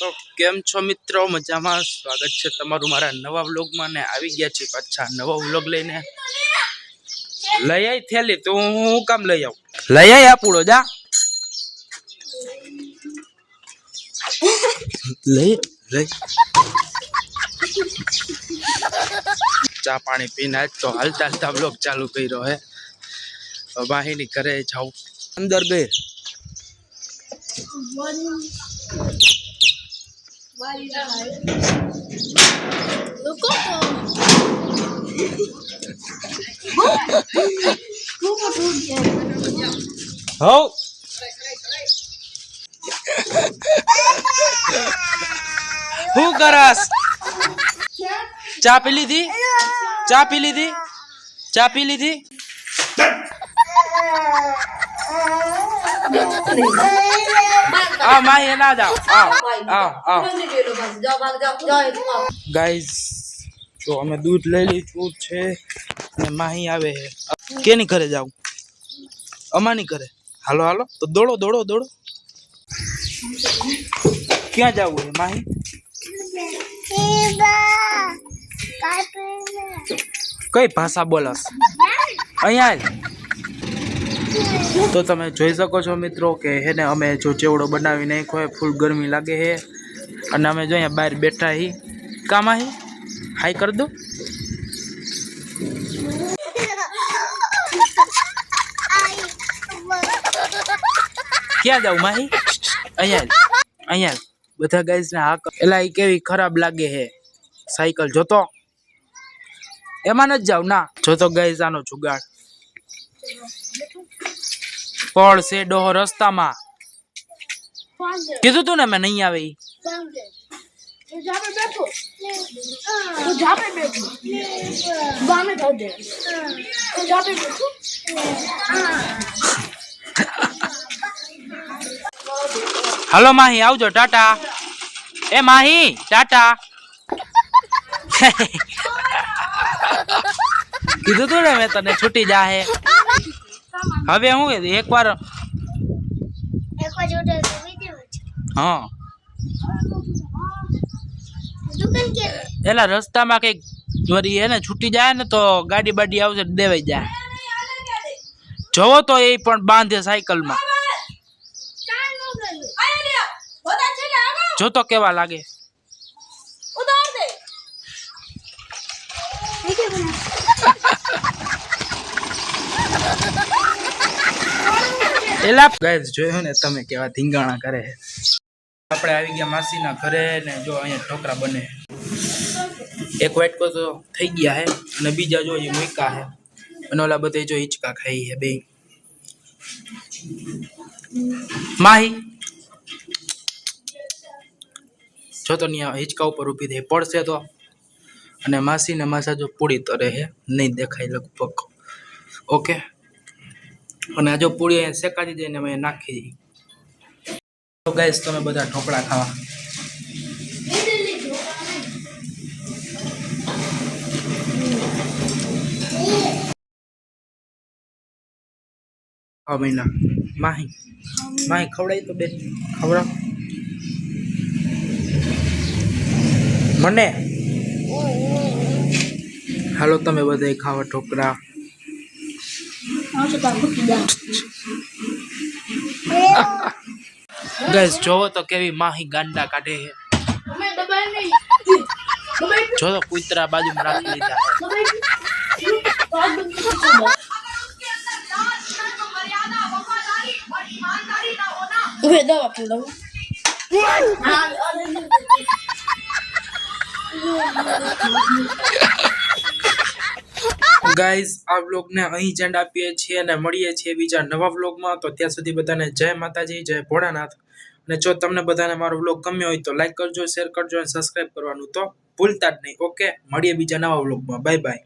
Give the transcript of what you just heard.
તો કેમ છો મિત્રો? મજામાં? સ્વાગત છે તમારું મારા નવા વ્લોગમાં ને આવી ગયા છે પાછા નવો વ્લોગ લઈને. લઈ આઈ થેલી તું હું કામ લઈ આવ? લઈ આઈ આપુડો જા. લઈ લઈ ચા પાણી પીને આજ તો હાલતા હાલતા વ્લોગ ચાલુ કર્યો હે. વાહિની ઘરે જાઉં અંદર બે હું કરસ? ચા પી લીધી? ચા પી લીધી? ચા પી લીધી? આ માહી ના જાઓ. આવ ગાઈસ, જો અમે દૂધ લઈ લીધું છે અને માહી આવે છે. કેની ઘરે જાવ? અમાની ઘરે. હાલો હાલો તો દોડો દોડો દોડો. ક્યાં જવું છે માહી? કઈ ભાષા બોલસ? અહીંયા તો તમે જોઈ શકો છો મિત્રો કે હેને અમે જો ચેવડો બનાવી નાખ્યો હોય, ફૂલ ગરમી લાગે છે અને અમે જો અહીંયા બહાર બેઠા હી. કા માહી હાઈ કરી દો. ક્યાં જાવ માહી? અહીંયા અહીંયા બધા ગાઈસ ને હાક એલા ઈ કેવી ખરાબ લાગે છે સાયકલ. જોતો એમાં ન જાવ ના. જોતો ગાઈસ આનો જુગાડ પડ છે ડોહો રસ્તામાં. કીધું તું ને મેં નહીં આવે. હાલો માહી આવજો. ટાટા. એ માહી ટાટા. કીધું તું ને મેં તને છૂટી જાહે. હવે હું એકવાર હા એલા રસ્તામાં કઈક વરી એને છૂટી જાય ને તો ગાડી બાડી આવશે દેવાઈ જાય. જોવો તો એ પણ બાંધે સાયકલમાં. જોતો કેવા લાગે. એલા ગાઈસ જોયો ને તમે કેવા ધીંગાણા કરે. આપણે આવી ગયા માસીના ઘરે ને જો અહીંયા ઢોકળા બને. એક વાટકો તો થઈ ગયા હે અને બીજા જો એ મૂકા હે અને ઓલા બધે જો હિંચકા ખાઈ હે બે. માહી જો તો ન્યા હિંચકા ઉપર ઊભી થઈ પડશે તો. અને માસી ને માસા જો પૂરી તરે હે, નહીં દેખાય લગભગ. ઓકે અને આ જો પૂરી અહીંયા શેકાતી જઈને અમે નાખી દઈએ. તો ગાઈસ તમે બધા ઢોકળા ખાવા. મહિના માહી માહી ખવડાવી તો બેન ખવડાવ મને. હાલો તમે બધા ખાવા ઢોકળા. ગાઈસ જોવો તો કેવી માહી ગાંડા કાઢે છે. જો તો કૂતરા બાજુમાં રાખી લીધા. ગાઈસ આ વ્લોગને અહીં જ એન્ડ આપીએ છીએ અને મળીએ છીએ બીજા નવા વ્લોગમાં. તો ત્યાં સુધી બધાને જય માતાજી, જય ભોળાનાથ. અને જો તમને બધાને મારો વ્લોગ ગમ્યો હોય તો લાઈક કરજો, શેર કરજો અને સબસ્ક્રાઇબ કરવાનું તો ભૂલતા જ નહીં. ઓકે મળીએ બીજા નવા વ્લોગમાં. Bye bye.